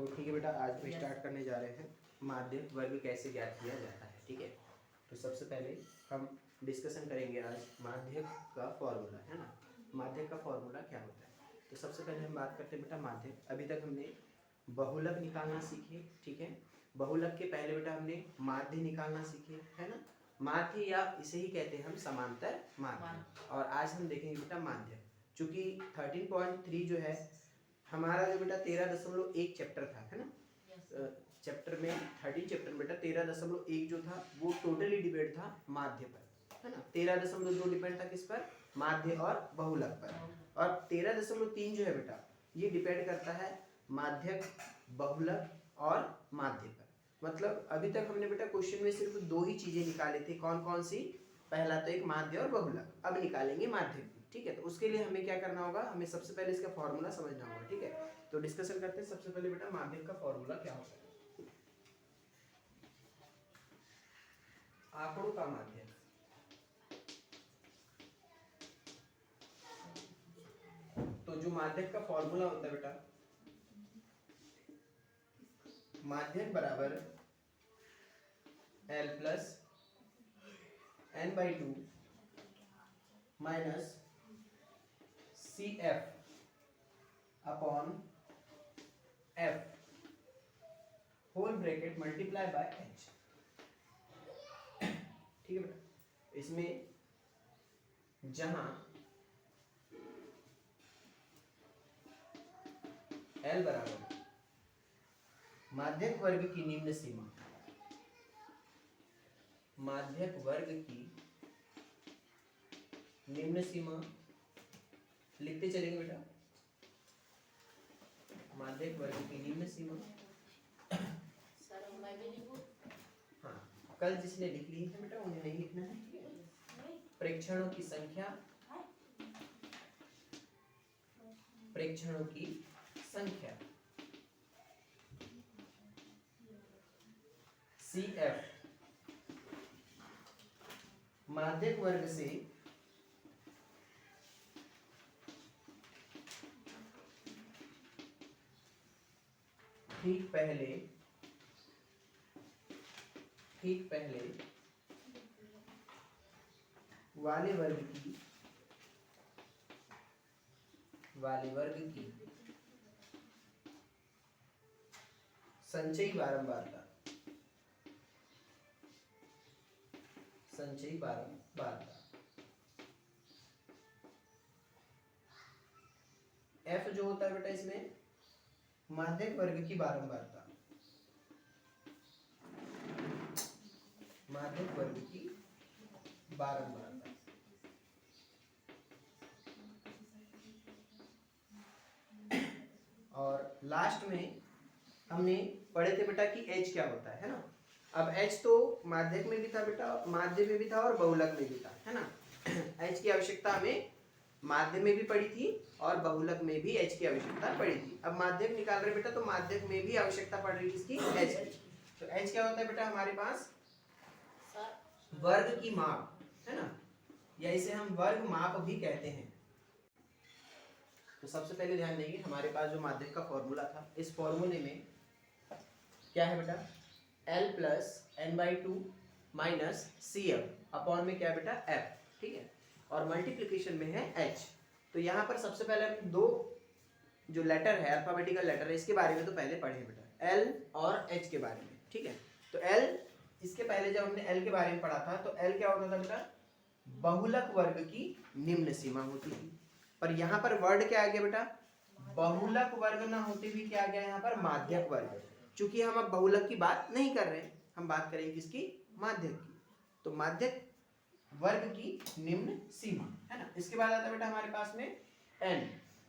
तो ठीक है बेटा, आज हम स्टार्ट करने जा रहे हैं माध्यक वर्ग कैसे ज्ञात किया जाता है। ठीक है, तो सबसे पहले हम डिस्कशन करेंगे आज माध्यक का फॉर्मूला, है ना। माध्यक का फॉर्मूला क्या होता है, तो सबसे पहले हम बात करते हैं बेटा माध्यक। अभी तक हमने बहुलक निकालना सीखे, ठीक है। बहुलक के पहले बेटा हमने माध्य निकालना सीखे, है ना। माध्य या इसे ही कहते हैं हम समांतर माध्य। और आज हम देखेंगे बेटा माध्यक। चूंकि 13.3 जो है हमारा जो बेटा 13.1 चैप्टर था, है ना। चैप्टर में 13 चैप्टर में बेटा 13.1 जो था वो टोटली डिपेंड था माध्य पर, है ना। 13.2 डिपेंड था किस पर, माध्य और बहुलक पर। और 13.3 जो है बेटा ये डिपेंड करता है माध्यक, बहुलक और माध्य पर। मतलब अभी तक हमने बेटा क्वेश्चन में सिर्फ दो ही चीजें निकाले थे, कौन कौन सी, पहला तो एक माध्य और बहुलक। अब निकालेंगे माध्यक, ठीक है। तो उसके लिए हमें क्या करना होगा, हमें सबसे पहले इसका फॉर्मूला समझना होगा, ठीक है। तो डिस्कशन करते हैं। सबसे पहले बेटा माध्यक का फॉर्मूला क्या होता है। आंकड़ों का माध्यक, तो जो माध्यक का फॉर्मूला होता है बेटा, माध्यक बराबर L plus n/2 minus CF upon F whole bracket multiply by H। ठीक है बेटा, इसमें जहां L बराबर माध्यक वर्ग की निम्न सीमा, माध्यक वर्ग की निम्न सीमा लिखते चलेंगे बेटा, माध्यक वर्ग की निम्न सीमा। हाँ, कल जिसने लिख ली है बेटा उन्हें नहीं लिखना है। प्रेक्षणों की संख्या, प्रेक्षणों की संख्या CF माध्यक वर्ग से ठीक पहले वाले वर्ग की संचयी बारंबारता, संचयी बारंबारता F जो होता है बेटा इसमें माध्यक वर्ग की बारंबारता, माध्यक वर्ग की बारंबारता। और लास्ट में हमने पढ़े थे बेटा कि H क्या होता है ना। अब H तो माध्यक में भी था बेटा, माध्य में भी था और बहुलक में भी था, है ना। H की आवश्यकता हमें माध्य में भी पड़ी थी और बहुलक में भी H की आवश्यकता पड़ी थी। अब माध्यक निकाल रहे बेटा, तो माध्यक में भी आवश्यकता पड़ रही है किसकी, H की। तो H क्या होता है बेटा हमारे पास, वर्ग की माप, है ना, या इसे हम वर्ग माप भी कहते हैं। तो सबसे पहले ध्यान देंगे हमारे पास जो माध्यक का फॉर्मूला था, इस फॉर्मूले में क्या है बेटा, L plus n/2 minus CF upon में क्या है बेटा F, ठीक है। और मल्टीप्लिकेशन में है H। तो यहाँ पर सबसे पहले हम दो जो लेटर है, अल्फाबेटिकल लेटर है, इसके बारे में तो पहले पढ़े बेटा, L और H के बारे में, ठीक है। तो L, इसके पहले जब हमने L के बारे में पढ़ा था तो L क्या होता था बेटा, बहुलक वर्ग की निम्न सीमा होती थी। पर यहाँ पर वर्ड क्या आ गया बेटा, बहुलक वर्ग ना होते भी क्या आ गया यहाँ पर, माध्यक वर्ग। चूंकि हम अब बहुलक की बात नहीं कर रहे हैं, हम बात करेंगे किसकी, माध्यक की। तो माध्यक वर्ग की निम्न सीमा, है ना। इसके बाद आता है बेटा हमारे पास में n।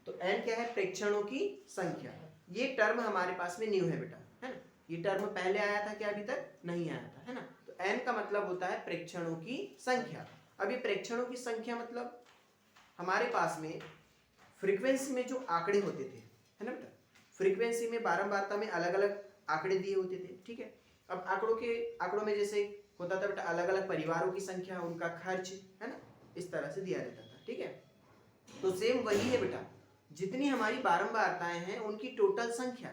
तो n क्या है, प्रेक्षणों की संख्या। ये टर्म हमारे पास में न्यू है बेटा, है ना। ये टर्म पहले आया था क्या, अभी तक नहीं आया था, है ना। तो n का मतलब होता है प्रेक्षणों की संख्या। अब ये प्रेक्षणों की संख्या मतलब हमारे पास में फ्रीक्वेंसी में जो आंकड़े होते थे, है ना बेटा, फ्रीक्वेंसी में बारंबारता में अलग अलग आंकड़े दिए होते थे, ठीक है। अब आंकड़ों में जैसे होता था बेटा अलग अलग परिवारों की संख्या, उनका खर्च, है ना, इस तरह से दिया रहता था, ठीक है। तो सेम वही है बेटा, जितनी हमारी बारंबारताएं हैं उनकी टोटल संख्या,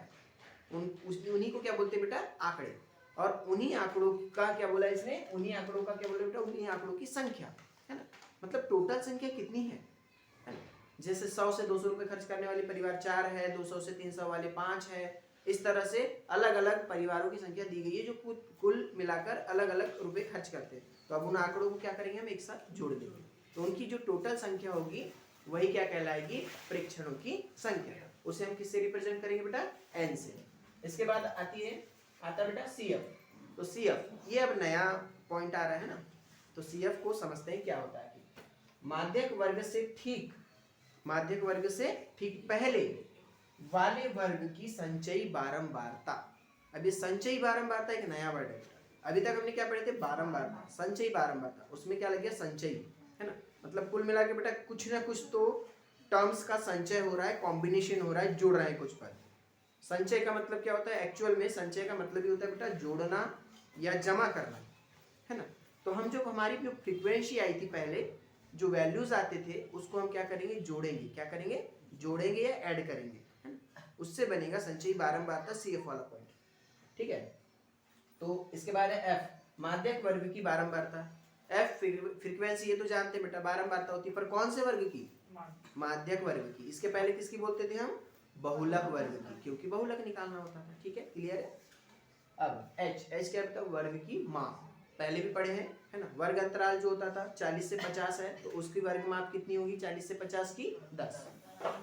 उन्हीं को क्या बोलते हैं बेटा, आंकड़े। और उन्हीं आंकड़ों का क्या बोला इसने, उन्हीं आंकड़ों का क्या बोला बेटा, उन्हीं आंकड़ों की संख्या, है ना। मतलब टोटल संख्या कितनी है ना। जैसे 100 से 200 रुपए खर्च करने वाले परिवार 4 है, 200 से 300 वाले 5 है। इस तरह से अलग अलग परिवारों की संख्या दी गई है जो कुल मिलाकर अलग अलग रुपए खर्च करते हैं। तो अब उन आंकड़ों को क्या करेंगे, हम एक साथ जोड़ देंगे, तो उनकी जो टोटल संख्या होगी वही क्या कहलाएगी, प्रेक्षणों की संख्या। उसे हम किससे रिप्रेजेंट करेंगे बेटा, n से। इसके बाद आता बेटा CF। तो CF ये अब नया पॉइंट आ रहा है ना, तो CF को समझते हैं क्या होता है कि माध्यक वर्ग से ठीक पहले वाले वर्ग की संचयी बारंबारता। अब ये संचयी बारंबारता एक नया वर्ड है। अभी तक हमने क्या पढ़े थे, बारंबारता, संचयी बारंबारता। उसमें क्या लग गया, संचयी, है ना। मतलब कुल मिला के बेटा कुछ ना कुछ तो टर्म्स का संचय हो रहा है, कॉम्बिनेशन हो रहा है, जुड़ रहे हैं कुछ पद। संचय का मतलब क्या होता है, एक्चुअल में संचय का मतलब ही होता है बेटा जोड़ना या जमा करना, है ना। तो हम जो हमारी जो फ्रीक्वेंसी आई थी पहले, जो वैल्यूज आते थे उसको हम क्या करेंगे, जोड़ेंगे। क्या करेंगे, जोड़ेंगे या ऐड करेंगे, है ना। उससे बनेगा संचयी बारंबारता, CF वाला पॉइंट, ठीक है। तो इसके बाद है F, माध्यक वर्ग की बारंबारता। F फ्रीक्वेंसी, ये तो जानते हैं बेटा, बारंबारता होती है, पर कौन से वर्ग की, माध्यक वर्ग की। इसके पहले किसकी बोलते थे हम, बहुलक वर्ग की, क्योंकि बहुलक निकालना होता था, ठीक है, क्लियर है। अब H क्या होता है, वर्ग की माप, पहले भी पढ़े हैं, है ना। वर्ग अंतराल जो होता था 40 से 50 है, तो उसकी वर्ग माप कितनी होगी, 40 से 50 की 10,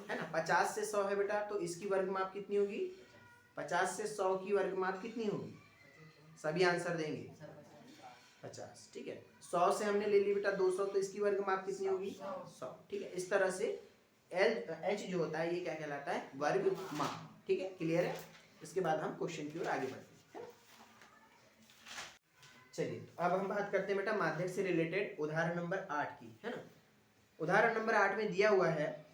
है ना। 50 से 100 है बेटा, तो इसकी वर्ग माप कितनी होगी, 50 से 100 की वर्ग माप कितनी होगी, सभी आंसर देंगे 50, ठीक है। 100 से हमने ले ली बेटा 200, तो इसकी वर्ग माप कितनी होगी, 100, ठीक है। इस तरह से H जो होता है ये क्या कहलाता है, वर्ग माप, ठीक है, क्लियर है। इसके बाद हम क्वेश्चन की ओर आगे बढ़ते हैं। चलिए, तो अब हम बात करते हैं बेटा माध्यक से रिलेटेड उदाहरण नंबर 8 की, है ना। उदाहरण नंबर 8 में दिया हुआ है,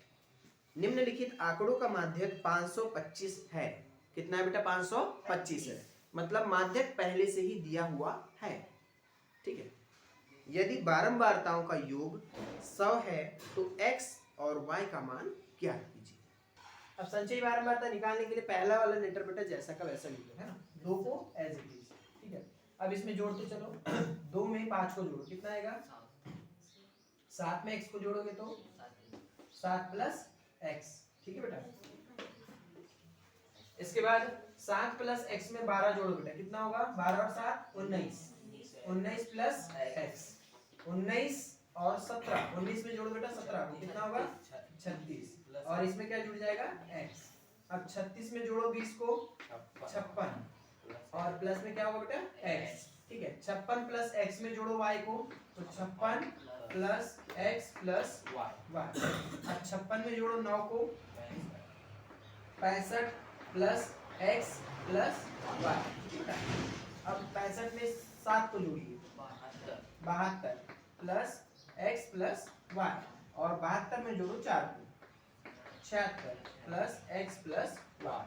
निम्नलिखित आंकड़ों का माध्यक 525 है। कितना है बेटा, 525 है, मतलब माध्यक पहले से ही दिया हुआ है, ठीक है। यदि बारंबारताओं का योग 100 है तो x और y का मान ज्ञात कीजिए। अब संचयी बारंबारता निकालने के लिए पहला वाला लेटर बेटा जैसा का वैसा लिख लो, है ना, 2 को एज इट इज, ठीक है। अब इसमें जोड़ते चलो, 2 में 5 को जोड़ो, कितना आएगा, 7 में x को जोड़ोगे तो 7 प्लस x, ठीक है बेटा। इसके बाद 7 प्लस x में 12 जोड़ो बेटा, कितना होगा, 12 और 7 19, 19 प्लस x, 19 और 17, 19 में जोड़ो बेटा 17 को, कितना होगा 36, और इसमें क्या जुड़ जाएगा x। अब 36 में जोड़ो 20 को 56, और प्लस में क्या होगा बेटा x, ठीक है। 56 प्लस x में जोड़ो y को, तो 56 प्लस x प्लस y। अब 56 में जोड़ो 9 को, 65 प्लस x प्लस y। अब 65 में 7 को जोड़िए, 72 प्लस x प्लस y, और 72 में जोड़ो 4 को, 76 प्लस x प्लस y।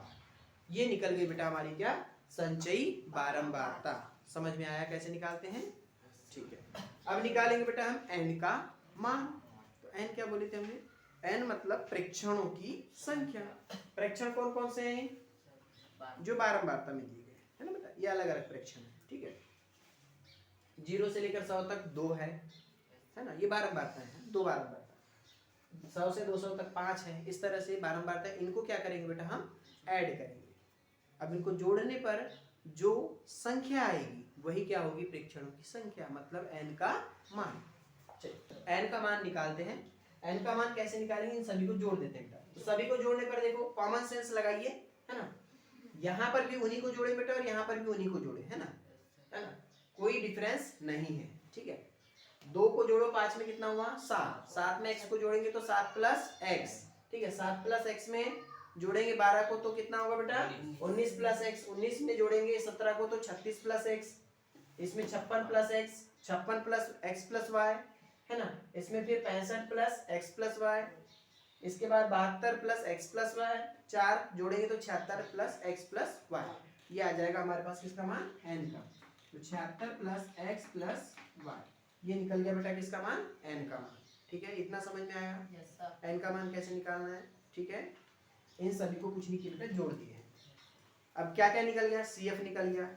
ये निकल गई बेटा हमारी क्या, संचयी बारंबारता। समझ में आया कैसे निकालते हैं, ठीक है। अब निकालेंगे बेटा हम n का मान। तो n क्या बोले थे हमने, n मतलब प्रेक्षणों की संख्या। प्रेक्षण कौन कौन से हैं, जो बारंबारता में दिए गए, है ना बेटा, ये अलग अलग प्रेक्षण है, ठीक है। 0 से लेकर 100 तक 2 है ना, ये बारंबारता है, 2 बारंबारता। 100 से 200 तक 5 है, इस तरह से बारंबारता। इनको क्या करेंगे बेटा, हम ऐड करेंगे। अब इनको जोड़ने पर जो संख्या आएगी वही क्या होगी, प्रेक्षणों की संख्या, मतलब n का मान। चलिए n का मान निकालते हैं। n का मान कैसे निकालेंगे, इन सभी को जोड़ देते हैं। तो सभी को जोड़ने पर देखो कॉमन सेंस लगाइए, है ना। यहाँ पर भी उन्हीं को जोड़े बेटा, और यहाँ पर भी उन्हीं को जोड़े, है ना, कोई डिफरेंस नहीं है, ठीक है। 2 को जोड़ो 5 में कितना हुआ 7, 7 में x को जोड़ेंगे तो 7 प्लस x, ठीक है। 7 प्लस x में जोड़ेंगे 12 को तो कितना होगा बेटा 19 प्लस x, 19 में जोड़ेंगे 17 को तो 36 प्लस x, इसमें 56 plus x, 56 plus x plus y, है ना। इसमें फिर 65 प्लस x प्लस y, इसके बाद 72 प्लस x प्लस y, 4 जोड़ेंगे तो 76 प्लस x प्लस y। ये आ जाएगा हमारे पास किसका मान, n का। तो 76 प्लस x प्लस y, ये निकल गया बेटा किसका मान, n का मान, ठीक है। इतना समझ में आया, n का मान कैसे निकालना है, ठीक है। इन सभी को कुछ नहीं किया बेटा, जोड़ दिए हैं। अब क्या क्या निकल गया, सी एफ निकल गया,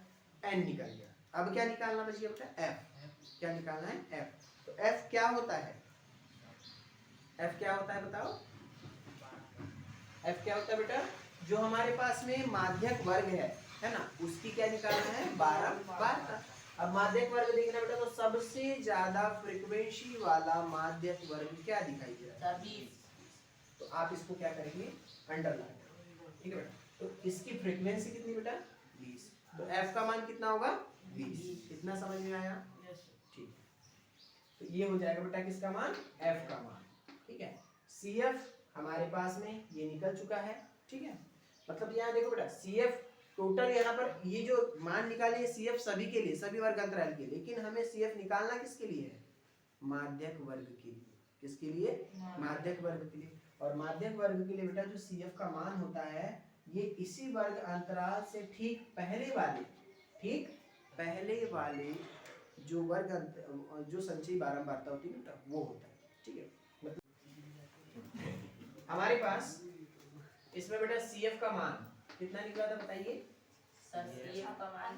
एन निकल गया, अब क्या निकालना बच गया बेटा, एफ। क्या निकालना है, एफ। तो एफ क्या होता है, एफ क्या होता है बताओ, एफ क्या होता है बेटा, जो हमारे पास में माध्यक वर्ग है ना, उसकी क्या निकालना है, बारंबारता। अब माध्यक वर्ग देखना बेटा, तो सबसे ज्यादा फ्रीक्वेंसी वाला माध्यक वर्ग क्या दिखाई दे रहा है, तो आप इसको क्या करेंगे, अंडरलाइन, ठीक है बेटा। तो इसकी फ्रीक्वेंसी कितनी बेटा, 20, तो एफ का मान कितना होगा, 20। कितना समझ में आया, ठीक। तो ये हो जाएगा बेटा किसका मान, एफ का मान, ठीक है। सी एफ हमारे पास में ये निकल चुका है, ठीक है। मतलब यहाँ देखो बेटा, सी एफ टोटल यहाँ पर ये जो मान निकाले सी एफ सभी के लिए, सभी वर्ग अंतराल के लिए, लेकिन हमें सी एफ निकालना किसके लिए है, माध्यक वर्ग के लिए। किसके लिए, माध्यक वर्ग के लिए। और माध्यक वर्ग के लिए बेटा जो सी एफ का मान होता है, ये इसी वर्ग अंतराल से ठीक पहले वाले जो वर्ग जो संचयी बारंबारता होती है बेटा, वो होता है, ठीक है। मतलब हमारे पास इसमें बेटा सी एफ का मान कितना निकला था बताइए, CF का मान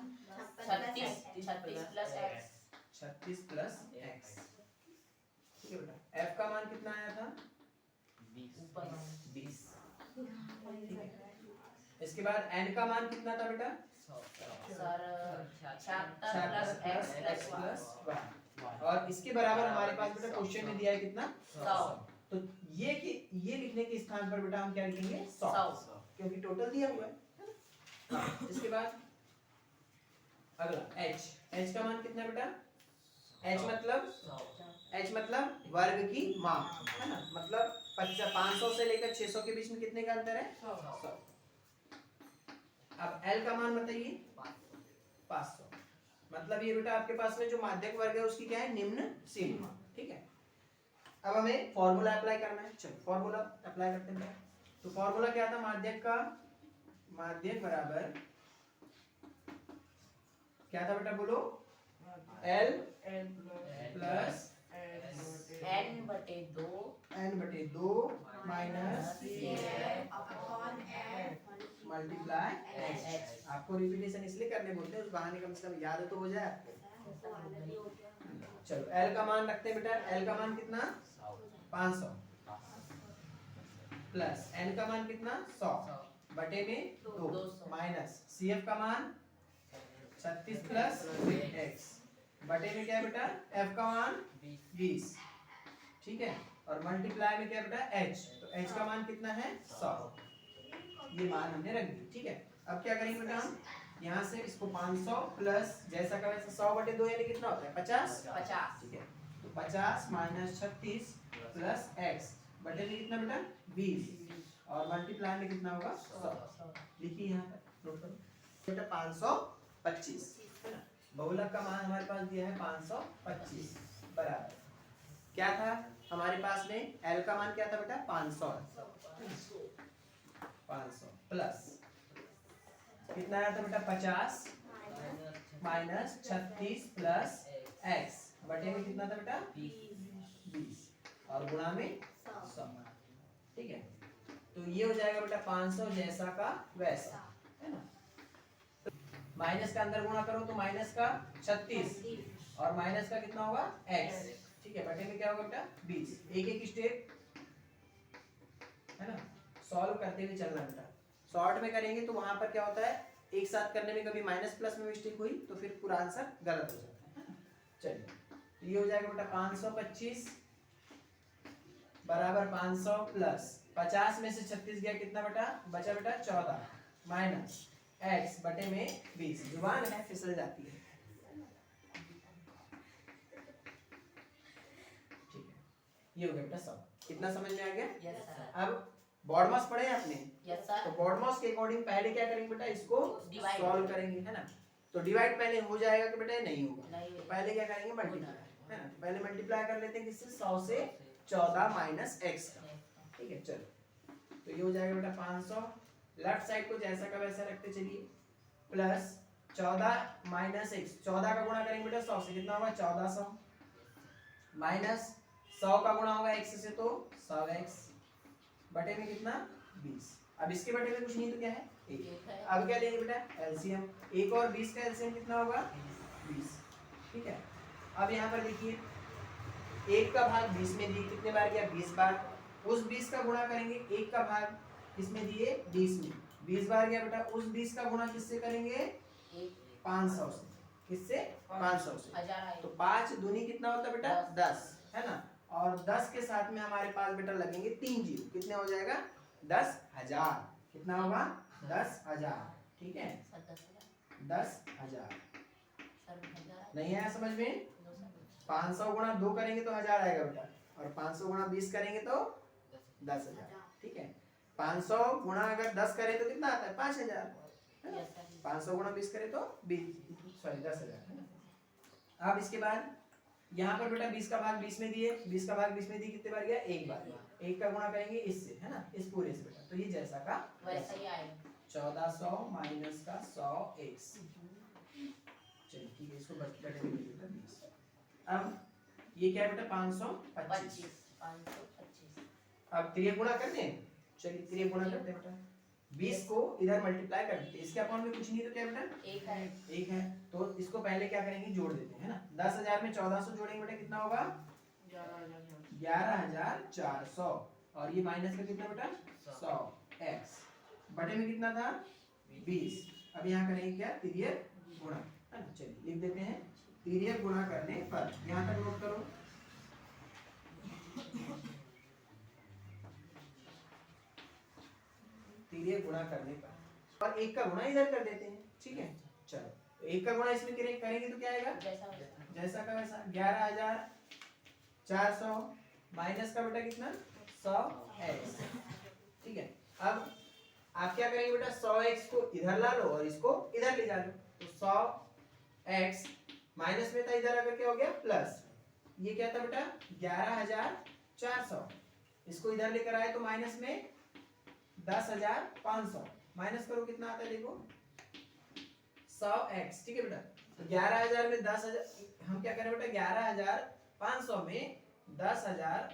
36 प्लस x, 36 प्लस x, ठीक है बेटा। एफ का मान कितना आया था, 20, ठीक है। इसके बाद एन का मान कितना था बेटा, सर 76 प्लस x प्लस 1, और इसके बराबर हमारे पास बेटा क्वेश्चन में दिया है कितना, 100। तो ये लिखने के स्थान पर बेटा हम क्या लिखेंगे, 100, क्योंकि टोटल दिया हुआ है। इसके बाद अगला h का मान कितना बेटा, h मतलब वर्ग की माप, है ना, मतलब 500 से लेकर 600 के बीच में कितने का अंतर है, 100। अब l का मान बताइए, 500, मतलब ये बेटा आपके पास में जो माध्यक वर्ग है उसकी क्या है, निम्न सीमा, ठीक है। अब हमें फॉर्मूला अप्लाई करना है, चलो फॉर्मूला अप्लाई करते हैं। तो फॉर्मूला क्या था माध्यक का, माध्यक बराबर क्या था बेटा बोलो, L plus n/2 minus multiply x। आपको रिपीटेशन इसलिए करने बोलते हैं, उस बहाने कम से कम याद तो हो जाए आपको। चलो L का मान रखते हैं बेटा, L का मान कितना, 500 प्लस n का मान कितना, 100 बटे में 2 माइनस CF का मान 36 प्लस x बटे में क्या है बेटा, f का मान 20, ठीक है। और मल्टीप्लाई में क्या बेटा h, तो h का मान कितना है, 100, ये मान हमने रख दी, ठीक है। अब क्या करेंगे बेटा, हम यहाँ से इसको 500 प्लस जैसा का वैसा 100 बटे 2 यानी कितना होता है, 50, ठीक है। तो 50 माइनस 36 प्लस x बटे में कितना बेटा, 20, और मल्टीप्लाई में कितना होगा, 100। लिखिए यहाँ पर नोट करो बेटा, 525, है ना। बहुलक का मान हमारे पास दिया है 525 बराबर क्या था हमारे पास में, L का मान क्या था बेटा, 500 प्लस कितना आया था बेटा, 50 माइनस 36 प्लस x बटे में कितना था बेटा, 20, और गुणा में 100, ठीक है। तो ये हो जाएगा बेटा 500 जैसा का वैसा, है ना। माइनस का अंदर गुणा करो तो माइनस का 36 और माइनस का कितना होगा, x, ठीक है। बटे में क्या होगा बेटा, 20। एक एक स्टेप, है ना, सॉल्व करते हुए चलना बेटा। शॉर्ट में करेंगे तो वहां पर क्या होता है, एक साथ करने में कभी माइनस प्लस में मिस्टेक हुई तो फिर पूरा आंसर गलत हो जाता है। चलिए, तो ये हो जाएगा बेटा 525 बराबर 500 प्लस 50 में से 36 गया कितना बेटा, बचा बेटा 14 माइनस x बटे में 20, जुबान है फिसल जाती है, ठीक है। ये हो गया बेटा 100। कितना समझ में आ गया, यस सर, अब बॉडमास पढ़े आपने, यस सर। तो बॉडमास के अकॉर्डिंग पहले क्या करेंगे बेटा, इसको Divide सॉल्व करेंगे, है ना। तो डिवाइड पहले हो जाएगा कि बेटा नहीं होगा, नहीं। तो पहले क्या करेंगे, मल्टीप्लाई, है ना। तो पहले मल्टीप्लाई कर लेते हैं किससे, 100 से 14 माइनस x का, ठीक है। चलो, तो ये हो जाएगा बेटा 500, लेफ्ट साइड को जैसा का वैसा रखते चलिए, प्लस 14 माइनस x, 14 का गुणा करेंगे बेटा 100 से, कितना होगा 1400, माइनस 100 का गुणा होगा x से तो 100x बटे में कितना 20। अब इसके बटे में कुछ नहीं तो क्या है 1। अब क्या लेंगे बेटा एलसीएम, 1 और 20 का एलसीएम कितना होगा 20। ठीक है, अब यहाँ पर देखिए 1 का भाग 20 में दिए कितने बार गया 20 बार, उस 20 का गुणा करेंगे 1 का भाग किसमें दिए 20 में, 20 बार गया बेटा, उस 20 का गुणा किससे करेंगे 500 से, किससे 500 से। तो 5 दूनी कितना होता है बेटा 10 है ना, और 10 के साथ में हमारे पास बेटा लगेंगे 3 जीरो, कितने हो जाएगा 10,000, कितना होगा 10,000। ठीक है 10,000, नहीं आया समझ में, 500 गुणा 2 करेंगे तो 1000 आएगा बेटा, और 500 गुणा 20 करेंगे तो 10,000। ठीक है, 500 गुणा अगर 10 करें तो कितना आता है 5,000, 500 गुणा 20 करें तो 10,000 है ना। अब इसके बाद यहाँ पर बेटा 20 का भाग 20 में दिए, 20 का भाग 20 में दिए कितने बार गया 1 बार, 1 का गुणा करेंगे इससे है ना, इस पूरे से बेटा, तो ये जैसा का वैसा ही आएगा 1400 माइनस का 100x। चलिए ठीक है, इसको बच बेटा 20। अब ये क्या है बेटा 525। 525। अब त्रिय गुणा करते हैं, चलिए त्रिय गुणा करते हैं बेटा, 20 को इधर मल्टीप्लाई कर देते हैं, इसके अपॉन में कुछ नहीं तो क्या बेटा 1 है, तो इसको पहले क्या करेंगे जोड़ देते हैं है ना, 10,000 में 1400 जोड़ेंगे बेटा कितना होगा 11,400, और ये माइनस का कितना बेटा 100x, बटे में कितना था 20। अब यहाँ करेंगे क्या तिर्य गुणा है ना, चलिए लिख देते हैं तिर्य गुणा करने पर, यहाँ तक नोट करो, तिर्य गुणा करने पर, और 1 का गुणा इधर कर देते हैं। ठीक है, चलो 1 का गुणा इसमें करेंगे तो क्या आएगा जैसा का वैसा, 11,400 माइनस का बेटा कितना 100x। ठीक है, अब आप क्या करेंगे बेटा 100x को इधर ला लो और इसको इधर ले जा लो, तो 100x माइनस में था, इधर आकर क्या हो गया प्लस, ये क्या था बेटा 11,400, इसको इधर लेकर आए तो माइनस में 10,500, माइनस करो कितना आता है देखो 100x। ठीक है बेटा, तो 11,000 में 10,000 हम क्या करें बेटा 11,500 में 10,000,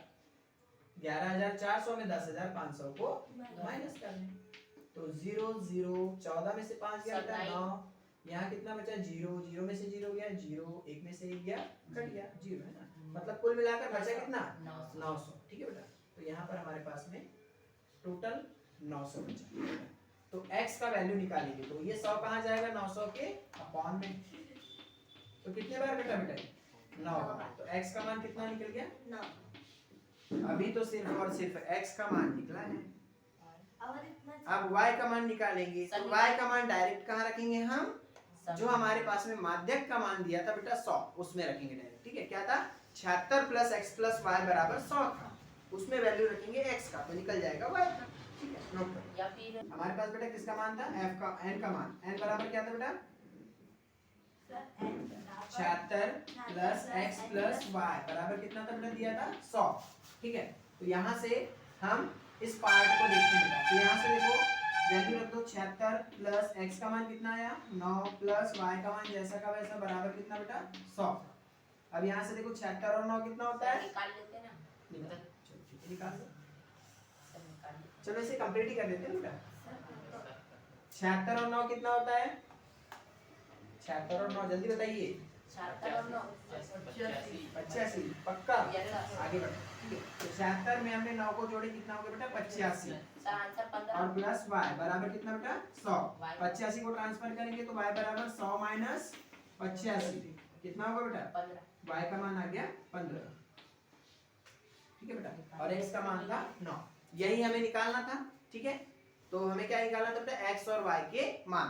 11,400 में 10,500 को माइनस कर दें, तो 0 0 14 में से 5 गया बेटा 9, यहाँ कितना बचा 0 0 में से 0 गया 0, 1 में से 1 गया कट गया 0 है ना, मतलब कुल मिलाकर बचा कितना 900। ठीक है बेटा, तो यहाँ पर हमारे पास में टोटल 900 बचा, तो x का वैल्यू निकालेंगे तो ये 100 कहाँ जाएगा 900 के अपॉन में, तो कितने बार कटा बेटा 9 बार, तो x का मान कितना निकल गया 9। अभी तो सिर्फ और सिर्फ x का मान निकला है, अब y का मान निकालेंगे, तो y का मान डायरेक्ट कहाँ रखेंगे हम, जो हमारे पास में माध्यक का मान दिया था बेटा 100 उसमें रखेंगे डायरेक्ट। ठीक है, क्या था 76 प्लस x प्लस y बराबर 100 था, उसमें वैल्यू रखेंगे x का, तो निकल जाएगा y का। ठीक है, नोट करो, या फिर हमारे पास बेटा किसका मान था f का, n का मान, n बराबर क्या था बेटा 76 प्लस x प्लस y बराबर कितना था बेटा दिया था 100। ठीक है, तो यहाँ से हम इस पार्ट को देखते हैं, तो यहाँ से देखो वैल्यू रख दो 76 प्लस x का मान कितना आया 9 प्लस y का मान जैसा का वैसा बराबर कितना बेटा 100। अब यहाँ से देखो 76 और 9 कितना होता है, निकाल लेते ना, निकाल दो, चलो इसे कंप्लीट ही कर देते हैं बेटा, 76 और 9 कितना होता है, 76 और 9 जल्दी बताइए 85, पक्का आगे बढ़ो। ठीक है, तो 76 में हमने 9 को जोड़े कितना हो गया बेटा 85, और प्लस y बराबर कितना बेटा 100, 85 को ट्रांसफर करेंगे तो y बराबर 100 माइनस 85 कितना होगा बेटा, y का मान आ गया 15। ठीक है बेटा, और x का मान था 9, यही हमें निकालना था। ठीक है, तो हमें क्या निकालना था बेटा x और y के मान,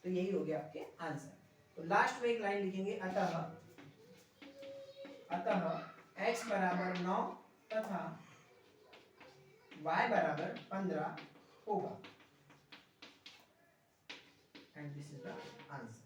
तो यही हो गया आपके आंसर। तो लास्ट में एक लाइन लिखेंगे, अतः x बराबर 9 तथा y बराबर 15 होगा, and this is the answer.